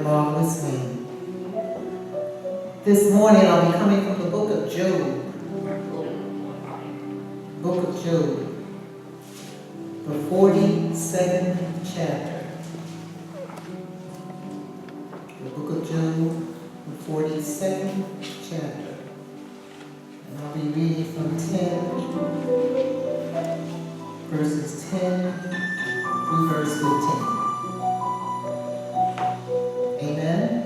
marvelous name. This morning I'll be coming from the book of Job. Book of Job, the 42nd chapter. The book of Job, the 42nd chapter. And I'll be reading from 10, verses 10 through verse 15. Amen?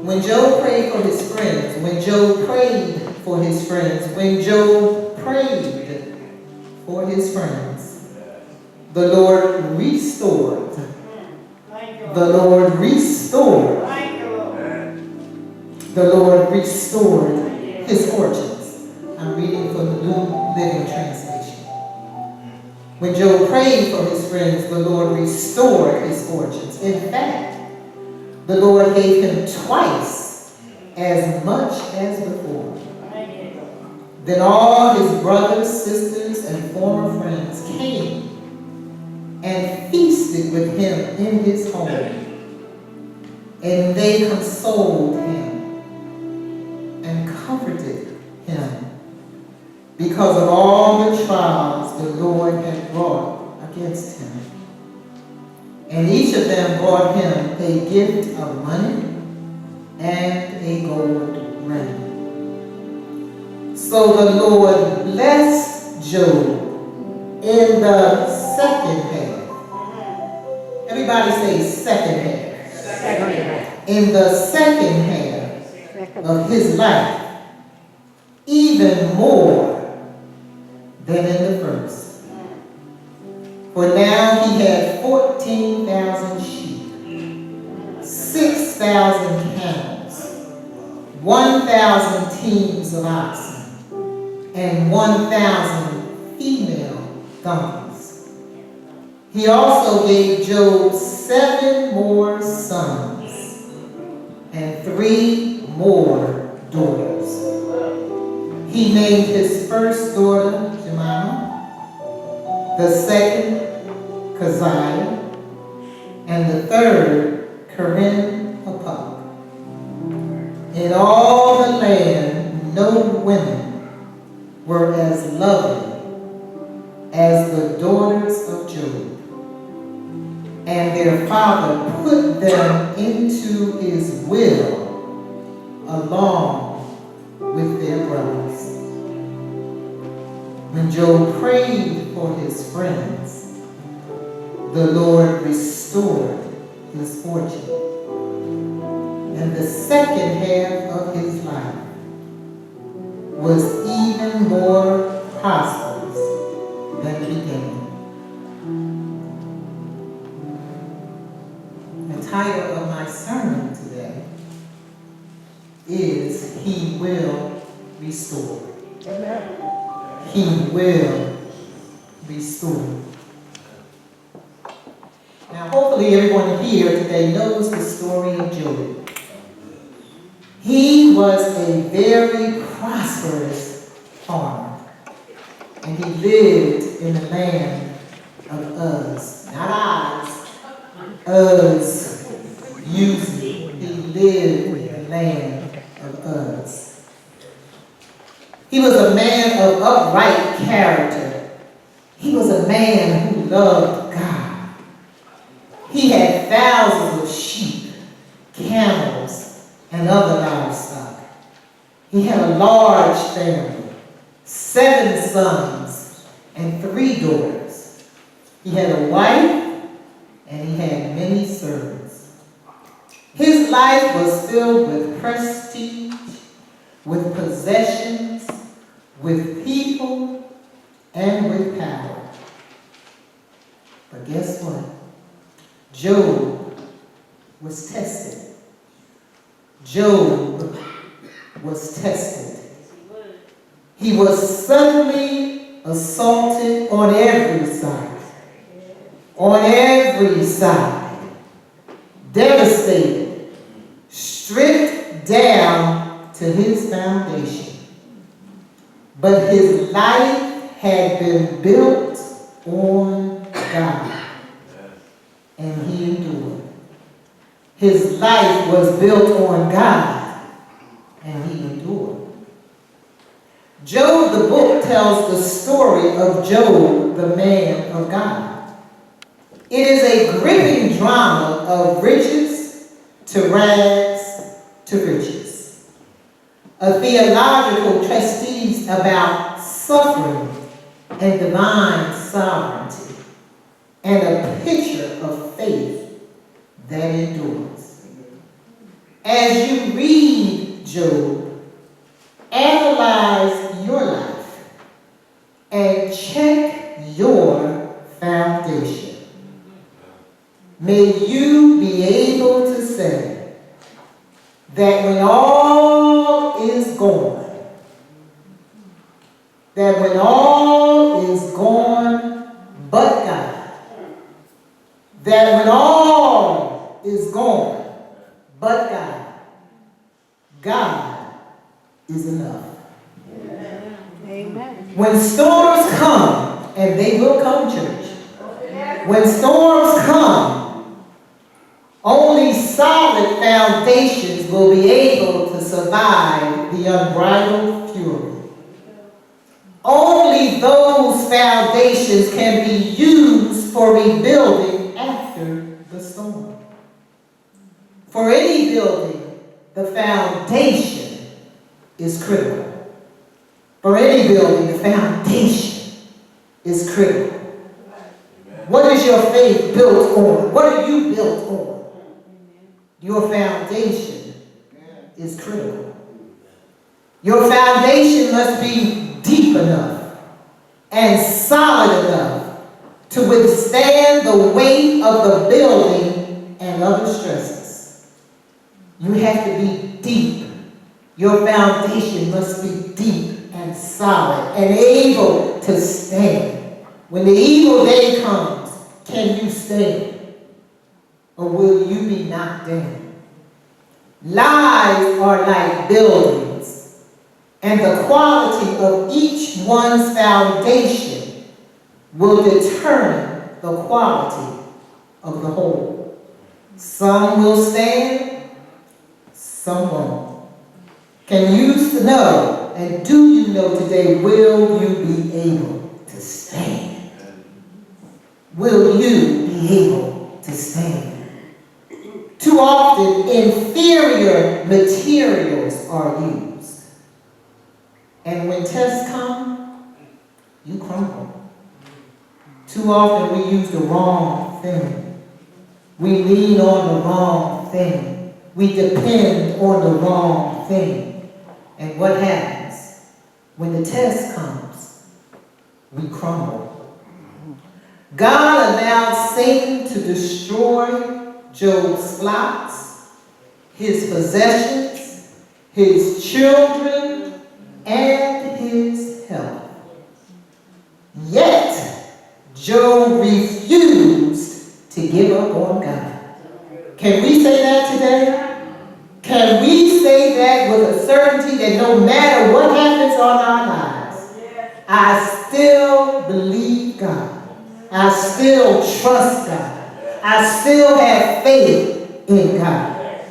When Job prayed for his friends, when Job prayed for his friends, when Job prayed for his friends, the Lord restored. The Lord restored. The Lord restored his fortunes. I'm reading from the New Living Translation. When Job prayed for his friends, the Lord restored his fortunes. In fact, the Lord gave him twice as much as before. Then all his brothers, sisters, and former friends came and feasted with him in his home. And they consoled him and comforted him because of all the trials the Lord had brought against him. And each of them brought him a gift of money and a gold ring. So the Lord blessed Job in the second half. Everybody say second half. Second half. In the second half of his life, even more than in the first. For now he had 14,000 sheep, 6,000 camels, 1,000 teams of oxen, and 1,000 female donkeys. He also gave Job 7 more sons and 3 more daughters. He named his first daughter Jemima, the second Keziah, and the third Corinne Hapuk. In all the land no women were as lovely as the daughters of Job, and their father put them into his will along with their brothers. When Job prayed for his friends, the Lord restored his fortune, and the second half of his life was even more prosperous than the beginning. The title of my sermon today is He Will Restore. Amen. He will restore. Now, hopefully everyone here today knows the story of Job. He was a very prosperous farmer, and he lived in the land of Uz. Not Oz, Uz, usually. He lived in the land of Uz. He was a man of upright character. He was a man who loved God. He had thousands of sheep, camels, and other livestock. He had a large family, 7 sons and 3 daughters. He had a wife, and he had many servants. His life was filled with prestige, with possessions, with people, and with power. But guess what? Job was tested. Job was tested. He was suddenly assaulted on every side. On every side. Devastated. Stripped down to his foundation. But his life had been built on God. And he endured. His life was built on God, and he endured. Job, the book, tells the story of Job, the man of God. It is a gripping drama of riches to rags to riches. A theological treatise about suffering and divine sovereignty, and a picture of faith that endures. As you read Job, analyze your life and check your foundation. May you be able to say that when all is gone, but God, that when all is gone, but God, God is enough. Amen. When storms come, and they will come, church, when storms come, only solid foundations will be able to survive the unbridled fury. Only those foundations can be used for rebuilding after the storm. For any building, the foundation is critical. For any building, the foundation is critical. What is your faith built on? What are you built on? Your foundation is critical. Your foundation must be deep enough and solid enough to withstand the weight of the building and other stresses. You have to be deep. Your foundation must be deep and solid and able to stand. When the evil day comes, can you stand? Or will you be knocked down? Lives are like buildings, and the quality of each one's foundation will determine the quality of the whole. Some will stand, some won't. Can you know, and do you know today, will you be able to stand? Will you be able to stand? Too often, inferior materials are used. And when tests come, you crumble. Too often, we use the wrong thing. We lean on the wrong thing. We depend on the wrong thing. And what happens? When the test comes, we crumble. God allowed Satan to destroy Job's flocks, his possessions, his children, and his health. Yet, Job refused to give up on God. Can we say that today? Can we say that with a certainty that no matter what happens on our lives, I still believe God. I still trust God. I still have faith in God.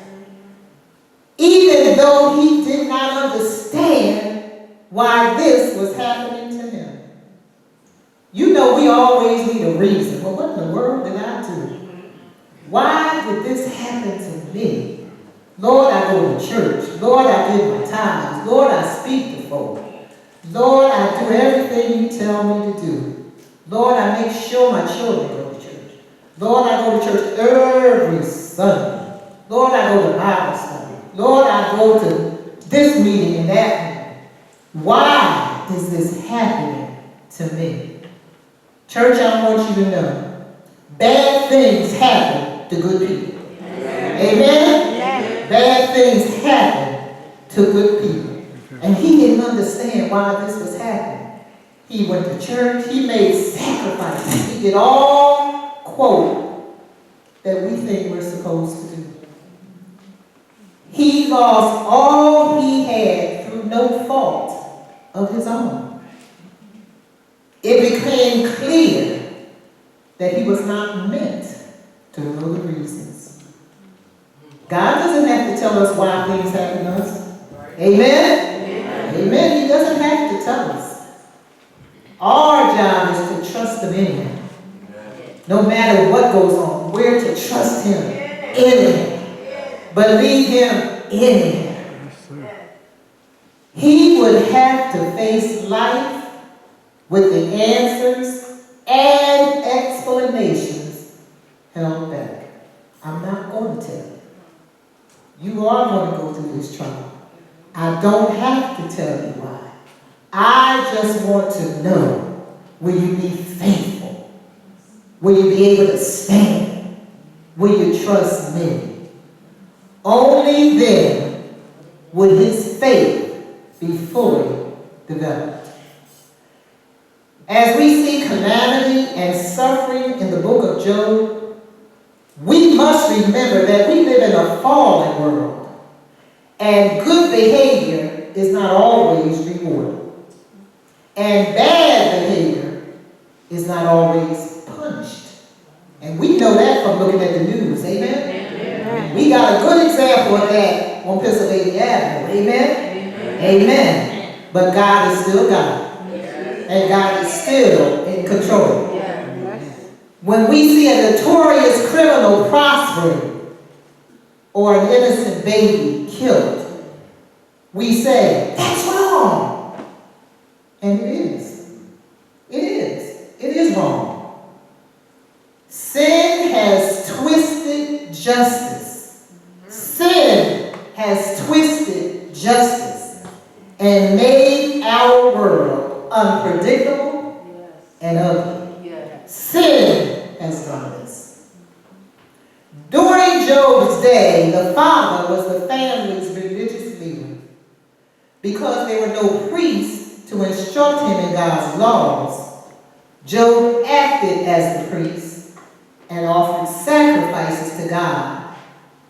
Even though he did not understand why this was happening to him. You know, we always need a reason. Well, what in the world did I do? Why did this happen to me? Lord, I go to church. Lord, I give my tithes. Lord, I speak to folk. Lord, I do everything you tell me to do. Lord, I make sure my children go to church. Lord, I go to church every Sunday. Lord, I go to Bible study. Lord, I go to this meeting and that meeting. Why is this happening to me? Church, I want you to know, bad things happen to good people. Amen? Amen? Bad things happen to good people. And he didn't understand why this was happening. He went to church. He made sacrifices. He did all, quote, that we think we're supposed to do. He lost all he had through no fault of his own. It became clear that he was not meant to know the reasons. God doesn't have to tell us why things happen to us. Amen? Amen. He doesn't have to tell us. Our job is to trust him in him. No matter what goes on, we're to trust him in him. Believe him in him. He would have to face life with the answers and explanations held back. I'm not going to tell you. You are going to go through this trouble. I don't have to tell you why. I just want to know, will you be faithful? Will you be able to stand? Will you trust me? Only then would his faith be fully developed. As we see calamity and suffering in the book of Job, we must remember that we live in a fallen world, and good behavior is not always rewarded, and bad behavior is not always punished. And we know that from looking at the news, amen? We got a good example of that on Pennsylvania Avenue, amen? Amen. But God is still God, and God is still in control. When we see a notorious criminal prospering or an innocent baby killed, we say, that's wrong. And it is. It is. It is wrong. Sin has twisted justice. Sin has twisted justice and made our world unpredictable and ugly. Sin has done this. During Job's day, the father was the family's religious leader. Because there were no priests to instruct him in God's laws, Job acted as the priest and offered sacrifices to God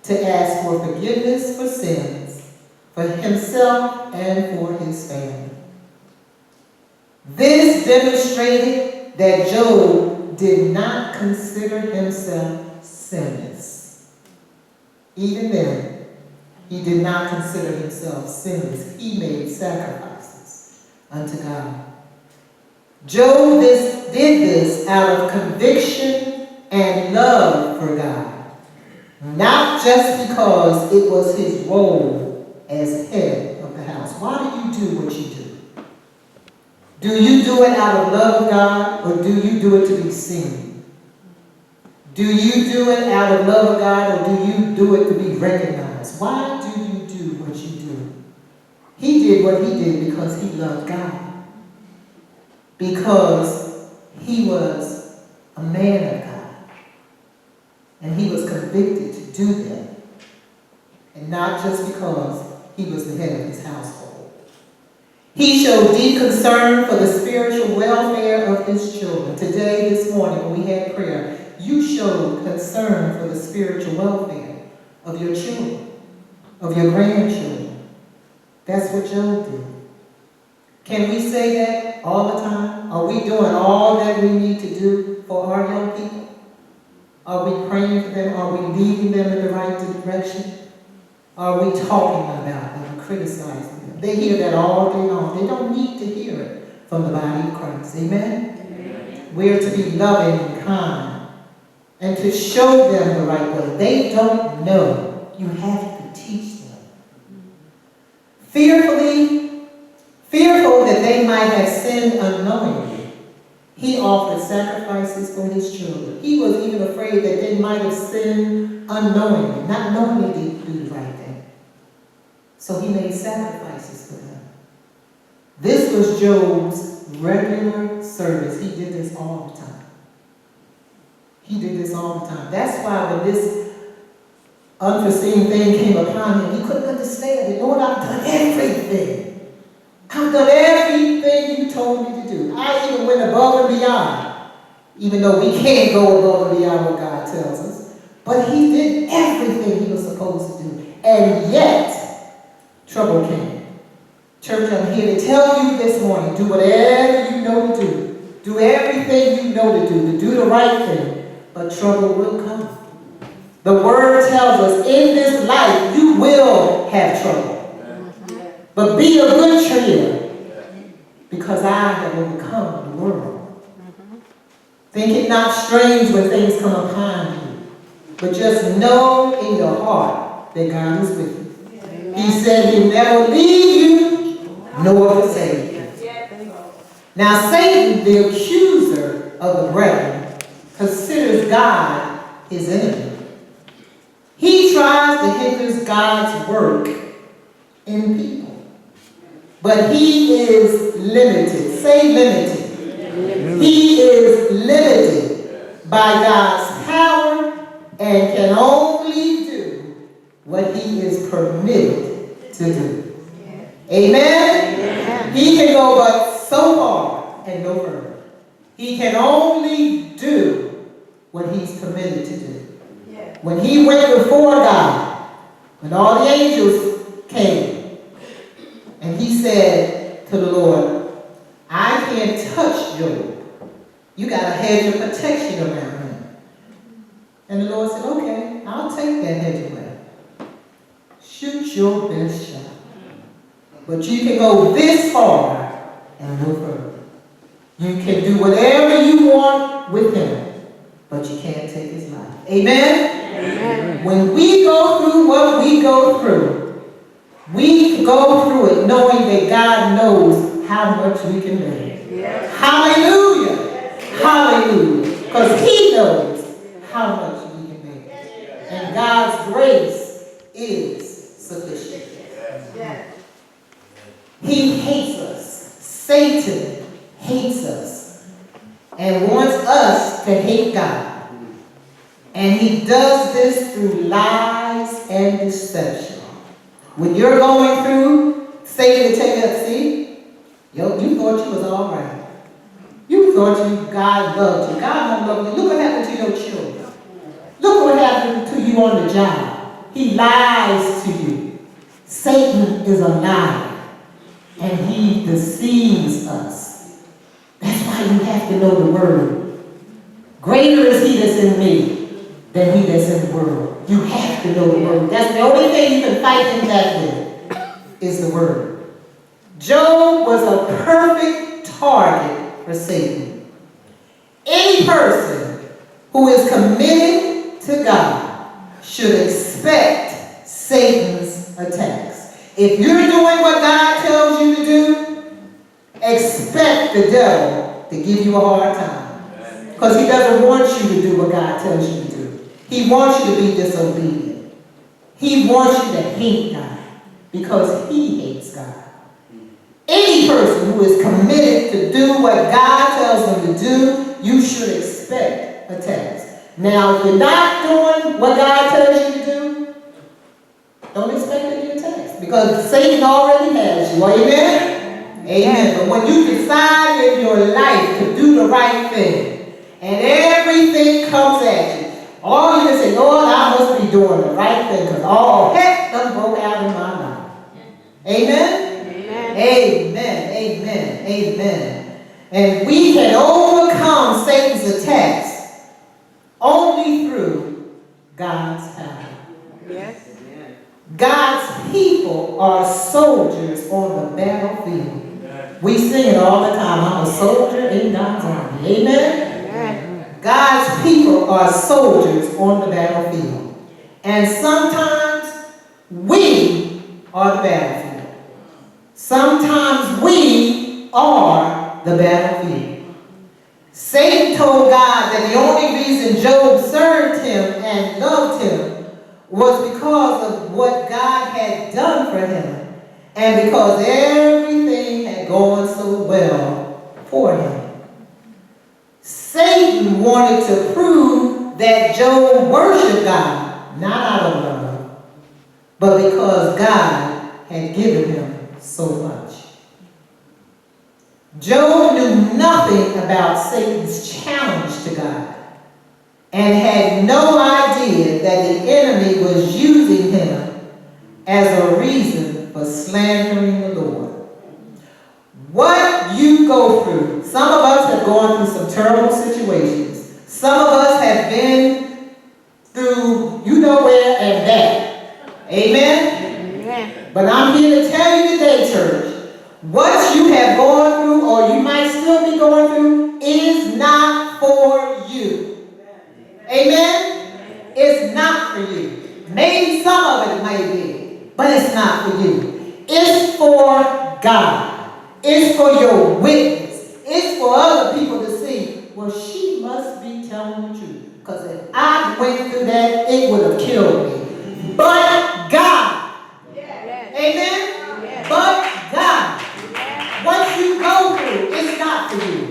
to ask for forgiveness for sins, for himself and for his family. This demonstrated that Job did not consider himself sinless. Even then, he did not consider himself sinless. He made sacrifices unto God. Job did this out of conviction and love for God, not just because it was his role as head of the house. Why do you do what you do? Do you do it out of love of God, or do you do it to be seen? Do you do it out of love of God, or do you do it to be recognized? Why do you do what you do? He did what he did because he loved God. Because he was a man of God. And he was convicted to do that. And not just because he was the head of his household. He showed deep concern for the spiritual welfare of his children. Today, this morning, when we had prayer, you showed concern for the spiritual welfare of your children, of your grandchildren. That's what Job did. Can we say that all the time? Are we doing all that we need to do for our young people? Are we praying for them? Are we leading them in the right direction? Are we talking about them, criticizing them? They hear that all day long. They don't need to hear it from the body of Christ. Amen? Amen. We're to be loving and kind and to show them the right way. They don't know. You have to teach them. Fearful that they might have sinned unknowingly, he offered sacrifices for his children. He was even afraid that they might have sinned unknowingly, not knowingly to do the right thing. So he made sacrifices for them. This was Job's regular service. He did this all the time. He did this all the time. That's why when this unforeseen thing came upon him, he couldn't understand it. Lord, I've done everything. I've done everything you told me to do. I even went above and beyond, even though we can't go above and beyond what God tells us. But he did everything he was supposed to do. And yet, trouble came. Church, I'm here to tell you this morning, do whatever you know to do. Do everything you know to do the right thing. But trouble will come. The word tells us in this life you will have trouble. But be of good cheer, because I have overcome the world. Think it not strange when things come upon you, but just know in your heart that God is with you. He said he'll never leave you nor forsake you. Now Satan, the accuser of the brethren, considers God his enemy. He tries to hinder God's work in people. But he is limited. Say limited. He is limited by God's power and can only do what he is permitted to do. Amen? He can go but so far and no further. He can only do what he's permitted to do. When he went before God, when all the angels came, and he said to the Lord, I can't touch Job. You got a hedge of protection around him. And the Lord said, okay, I'll take that hedge away. Shoot your best shot. But you can go this far and no further. You can do whatever you want with him, but you can't take his life. Amen? Amen. When we go through what we go through, we go through it knowing that God knows how much we can bear. Yes. Hallelujah. Yes. Hallelujah. Because he knows how much we can bear. And God's grace is sufficient. Yes. He hates us. Satan hates us and wants us to hate God. And he does this through lies and deception. When you're going through, Satan will take a seat. You thought you was all right. You thought God loved you. God don't love you. Look what happened to your children. Look what happened to you on the job. He lies to you. Satan is a liar. And he deceives us. That's why you have to know the word. Greater is he that's in me than he that's in the world. You have to know the word. That's the only thing you can fight him back with, is the word. Job was a perfect target for Satan. Any person who is committed to God should expect Satan's attacks. If you're doing what God tells you to do, expect the devil to give you a hard time. Because he doesn't want you to do what God tells you to do. He wants you to be disobedient. He wants you to hate God because he hates God. Any person who is committed to do what God tells them to do, you should expect attacks. Now, if you're not doing what God tells you to do, don't expect any attacks because Satan already has you. Amen? Amen. But when you decide in your life to do the right thing and everything comes at you, all you can say, Lord, I must be doing the right thing because all heck done broke out in my life. Amen? Amen. Amen. Amen. Amen. And we can overcome Satan's attacks only through God's power. Yes. God's people are soldiers on the battlefield. We sing it all the time. I'm a soldier in God's army. Amen? God's people are soldiers on the battlefield. And sometimes we are the battlefield. Sometimes we are the battlefield. Satan told God that the only reason Job served him and loved him was because of what God had done for him and because everything had gone so well for him. Satan wanted to prove that Job worshiped God, not out of love, but because God had given him so much. Job knew nothing about Satan's challenge to God and had no idea that the enemy was using him as a reason for slandering the Lord. What you go through, some of us have gone through some terrible situations. Some of us have been through, that, and that. Amen? Amen. But I'm here to tell you today, church, what you have gone through or you might still be going through is not for you. Amen? It's not for you. Maybe some of it may be, but it's not for you. It's for God. It's for your witness. It's for other people to see, well, she must be telling the truth. Because if I went through that, it would have killed me. But God. Yes. Amen? Yes. But God. Yes. What you go through is not for you.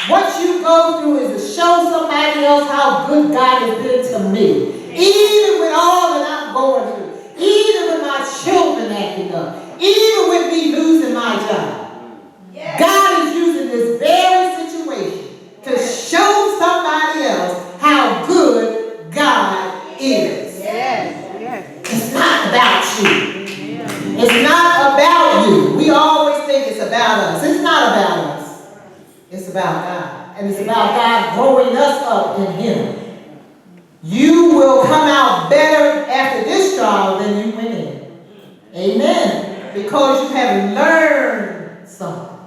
What you go through is to show somebody else how good God has been to me. Even with all that I'm going through. Even with my children acting up. Even with me losing my job. Yes. God is using this very situation to show somebody else how good God is. Yes. Yes. It's not about you. It's not about you. We always think it's about us. It's not about us. It's about God. And it's about God growing us up in Him. You will come out better after this trial than you went in. Amen. Because you have learned something.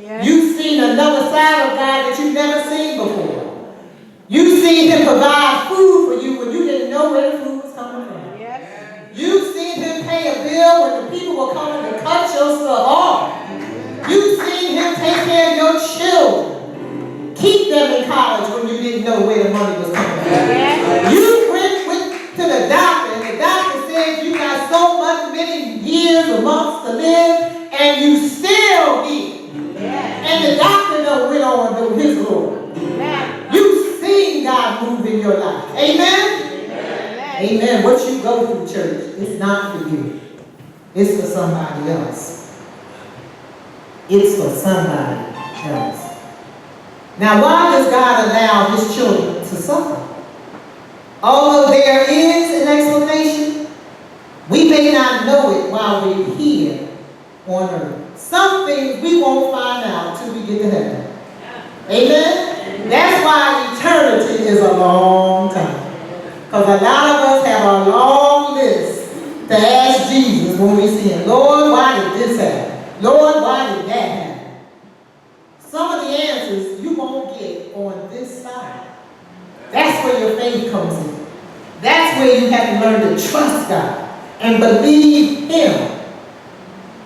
Yes. You've seen another side of God that you've never seen before. You've seen Him provide food for you when you didn't know where the food was coming from. Yes. You've seen Him pay a bill when the people were coming to cut your stuff off. You've seen Him take care of your children. Keep them in college when you didn't know where the money was coming from. Yes. You went to the doctor and the doctor said you got so many years or months to live and you still here. Yes. And the doctor done went on to his Lord. Yes. You've seen God move in your life. Amen? Amen? Amen. What you go through, church, it's not for you. It's for somebody else. It's for somebody else. Now, why does God allow His children to suffer? Although there is an explanation, we may not know it while we're here on earth. Some things we won't find out till we get to heaven. Amen? That's why eternity is a long time. Because a lot of us have a long list to ask Jesus when we see Him. Lord, why did this happen? Lord, why did that happen? Some of the answers you won't get on this side. That's where your faith comes in. That's where you have to learn to trust God and believe Him.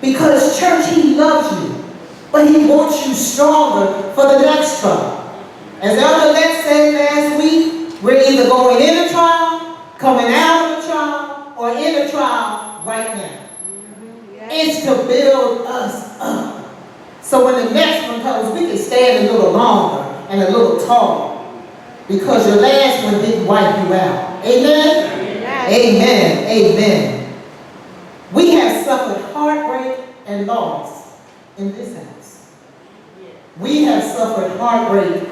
Because, church, He loves you, but He wants you stronger for the next trial. As Elder Lex said last week, we're either going in a trial, coming out of a trial, or in a trial right now. It's to build us up. So when the next one comes, we can stand a little longer and a little taller. Because your last one didn't wipe you out. Amen? Amen. Amen. Amen. We have suffered heartbreak and loss in this house. We have suffered heartbreak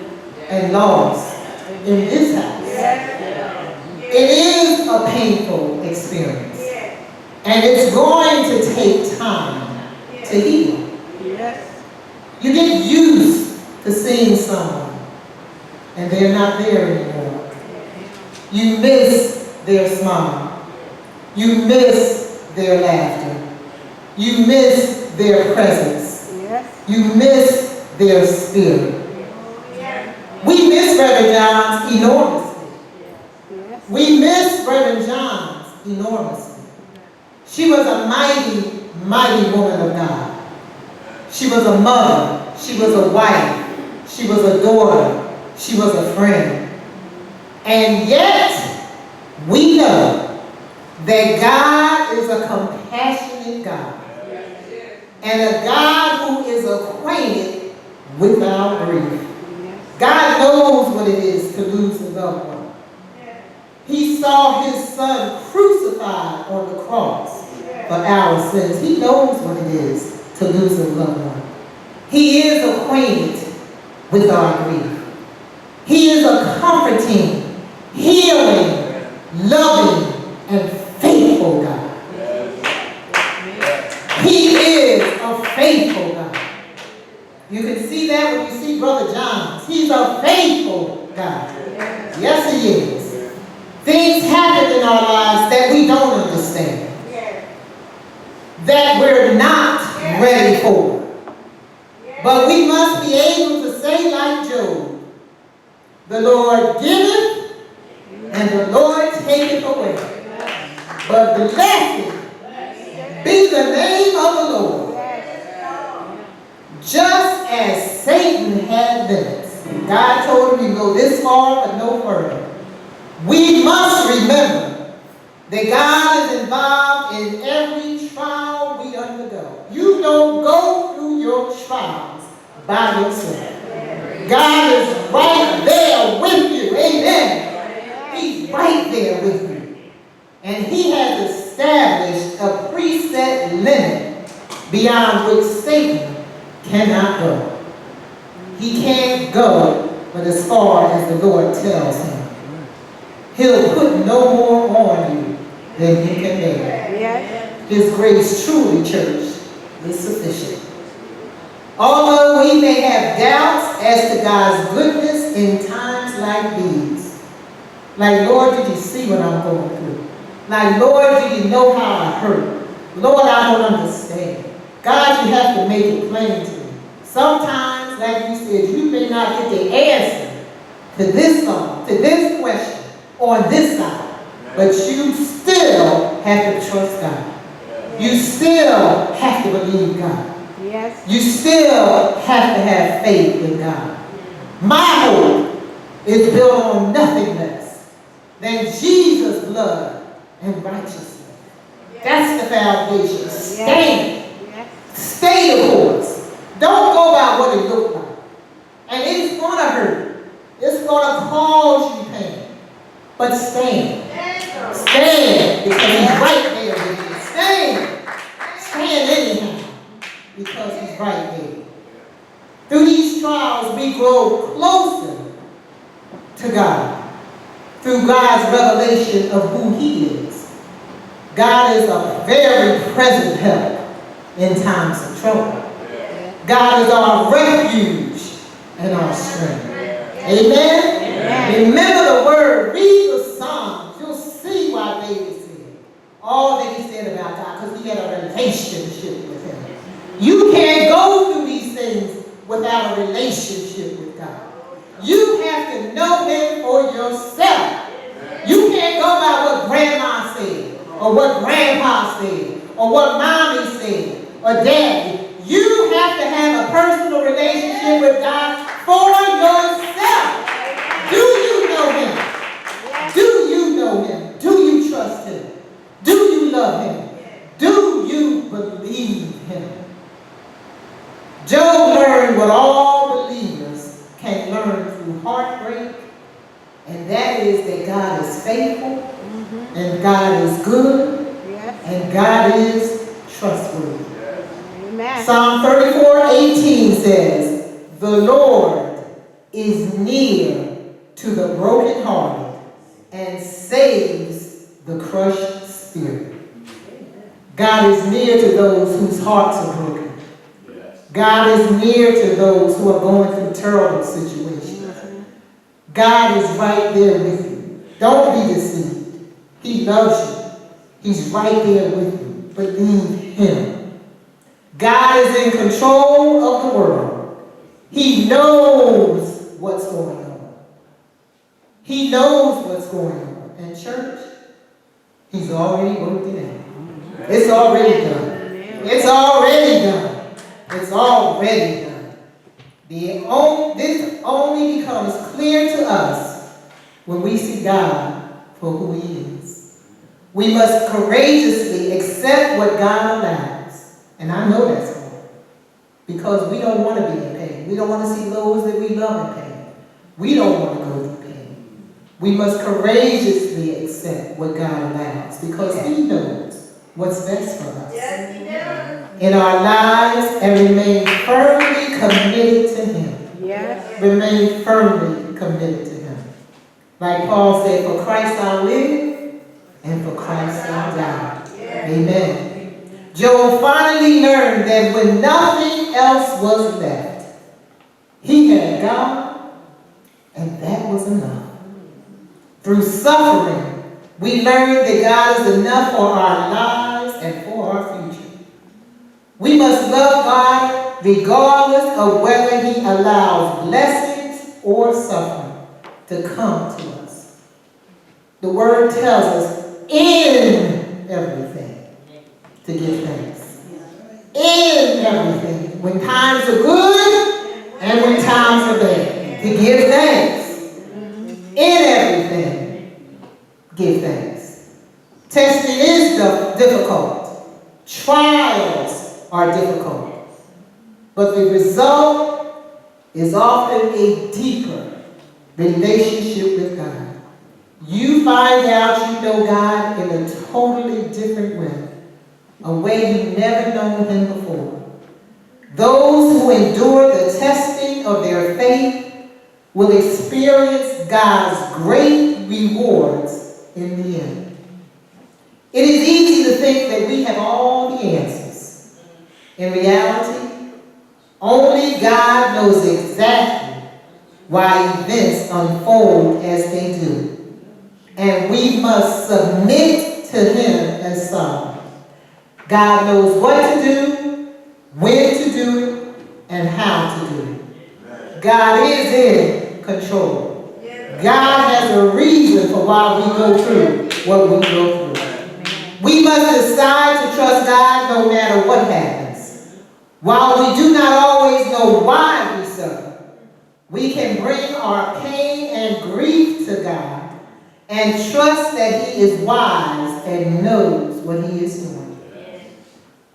and loss in this house. It is a painful experience. And it's going to take time to heal. You get used to seeing someone and they're not there anymore. You miss their smile. You miss their laughter. You miss their presence. You miss their spirit. We miss Reverend Johns enormously. We miss Reverend Johns enormously. She was a mighty, mighty woman of God. She was a mother. She was a wife. She was a daughter. She was a friend. And yet, we know that God is a compassionate God. And a God who is acquainted with our grief. God knows what it is to lose a loved one. He saw His Son crucified on the cross for our sins. He knows what it is to lose a loved one. He is acquainted with our grief. He is a comforting, healing, loving, and faithful God. He is a faithful God. You can see that when you see Brother Johns. He's a faithful God. Yes, He is. Things happen in our lives that we don't understand that we're not ready for. But we must be able to say like Job, the Lord giveth and the Lord taketh away. But blessed be the name of the Lord. Just as Satan had limits. God told him to go this far but no further. We must remember that God is involved in every trial we undergo. You don't go through your trials by yourself. God is right there with you. Amen. He's right there with you. And he has established a preset limit beyond which Satan cannot go. He can't go but as far as the Lord tells him. He'll put no more on you than he can bear. Yes. His grace truly, church, is sufficient. Although we may have doubts as to God's goodness in times like these. Like, Lord, did you see what I'm going through? Like, Lord, do you know how I hurt? Lord, I don't understand. God, you have to make it plain to me. Sometimes, like you said, you may not get the answer to this song, to this question on this side, but you still have to trust God. You still have to believe God. Yes. You still have to have faith in God. My hope is built on nothing less than Jesus' blood and righteousness. That's the foundation. Stand. Stay the course. Don't go by what it looks like. And it's going to hurt. It's going to cause you pain. But stand. Stand because he's right there with you. Stand. Stand anyhow because he's right there. Through these trials, we grow closer to God. Through God's revelation of who he is. God is a very present help in times of trouble. God is our refuge and our strength. Amen? Remember the word. Read the Psalms. You'll see why David said all that he said about God, because he had a relationship with him. You can't go through these things without a relationship with God. You have to know him for yourself. You can't go by what grandma said, or what grandpa said, or what mommy said, or daddy. You have to have a personal relationship with God for yourself. Do you know him? Do you know him? Do you trust him? Do you love him? Do you believe him? Job learned what all believers can learn through heartbreak, and that is that God is faithful, and God is good, and God is trustworthy. Psalm 34:18 says, the Lord is near to the brokenhearted and saves the crushed spirit. God is near to those whose hearts are broken. God is near to those who are going through terrible situations. God is right there with you. Don't be deceived. He loves you. He's right there with you. Believe him. God is in control of the world. He knows what's going on. He knows what's going on. And church, he's already worked it out. It's already done. It's already done. It's already done. This only becomes clear to us when we see God for who he is. We must courageously accept what God allows. And I know that's hard. Because we don't want to be in pain. We don't want to see those that we love in pain. We don't want to go through pain. We must courageously accept what God allows. Because he knows what's best for us. Yes, he does. In our lives, and remain firmly committed to him. Yes. Remain firmly committed to him. Like Paul said, for Christ I live, and for Christ I die. Yes. Amen. Job finally learned that when nothing else was left, he had God, and that was enough. Through suffering, We learn that God is enough for our lives and for our future. We must love God regardless of whether He allows blessings or suffering to come to us. The Word tells us in everything to give thanks. In everything. When times are good and when times are bad. To give thanks. In everything, give thanks. Testing is difficult. Trials are difficult. But the result is often a deeper relationship with God. You find out you know God in a totally different way. A way you've never known Him before. Those who endure the testing of their faith will experience God's great rewards in the end. It is easy to think that we have all the answers. In reality, only God knows exactly why events unfold as they do. And we must submit to Him as sovereign. God knows what to do, when to do it, and how to do it. God is in control. God has a reason for why we go through what we go through. We must decide to trust God no matter what happens. While we do not always know why we suffer, we can bring our pain and grief to God and trust that He is wise and knows what He is doing.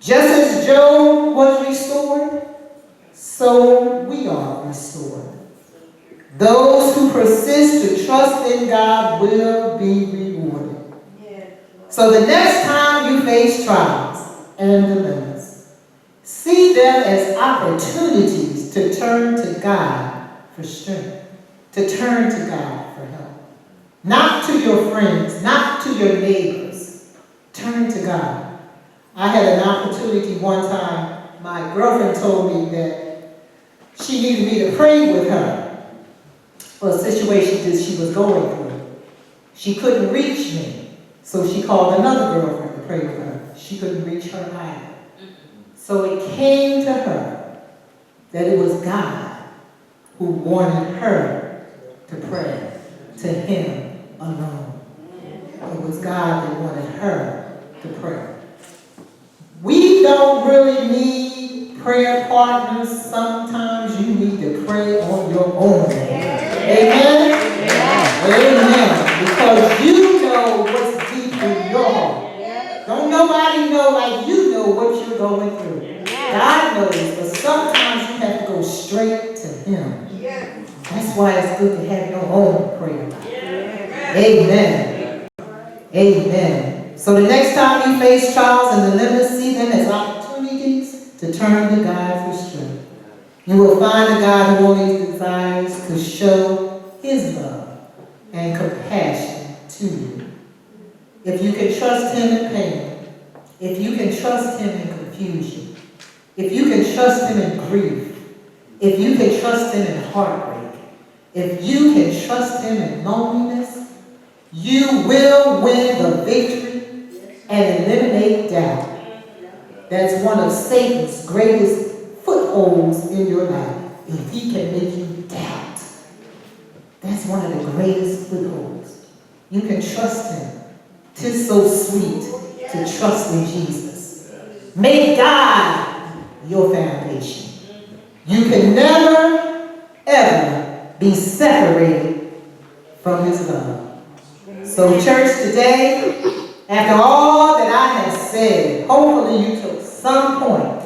Just as Job was restored, so we are restored. Those who persist to trust in God will be rewarded. So the next time you face trials and dilemmas, see them as opportunities to turn to God for strength, to turn to God for help. Not to your friends, not to your neighbors. Turn to God. I had an opportunity one time. My girlfriend told me that she needed me to pray with her for a situation that she was going through. She couldn't reach me, so she called another girlfriend to pray with her. She couldn't reach her either. So it came to her that it was God who wanted her to pray to Him alone. It was God that wanted her to pray. We don't really need prayer partners. Sometimes you need to pray on your own. Amen? Amen. Because you know what's deep in your heart. Don't nobody know like you know what you're going through. God knows, but sometimes you have to go straight to Him. That's why it's good to have your own prayer life. Amen. Amen. So the next time you face trials and dilemmas, see them as opportunities to turn to God for strength. You will find a God who always desires to show His love and compassion to you. If you can trust Him in pain, if you can trust Him in confusion, if you can trust Him in grief, if you can trust Him in heartbreak, if you can trust Him in loneliness, you will win the victory and eliminate doubt. That's one of Satan's greatest footholds in your life. If he can make you doubt, that's one of the greatest footholds. You can trust Him. 'Tis so sweet to trust in Jesus. Make God your foundation. You can never, ever be separated from His love. So church, today, after all that I have said, hopefully you took some point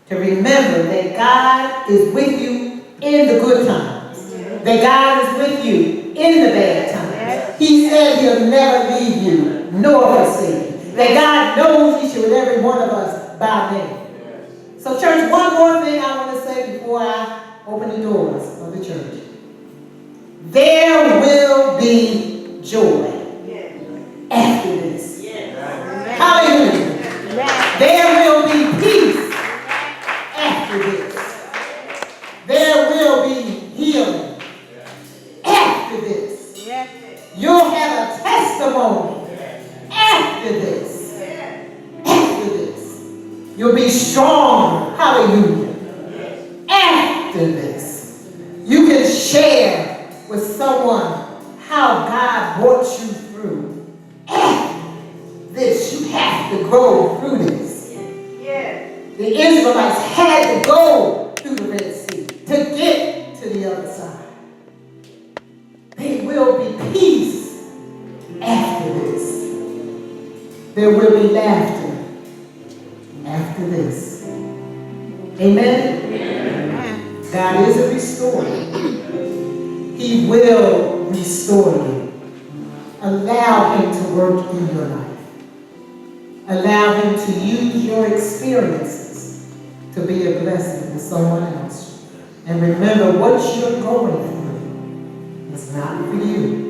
to remember that God is with you in the good times. That God is with you in the bad times. He said He'll never leave you nor forsake you. That God knows each and every one of us by name. So church, one more thing I want to say before I open the doors of the church. There will be joy after this. Hallelujah. There will be peace after this. There will be healing after this. You'll have a testimony You'll be strong. Hallelujah. After this, you can share with someone how God brought you through. After this, you have to grow through this. The Israelites had to go through the Red Sea to get to the other side. There will be peace after this. There will be laughter after this. Amen? Amen. God is a restorer. He will restore you. Allow him to work in your life. Allow him to use your experiences to be a blessing to someone else. And remember, what you're going through is not for you.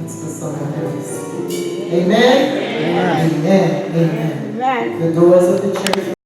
It's for someone else. Amen? Amen. Amen. Amen. The doors of the church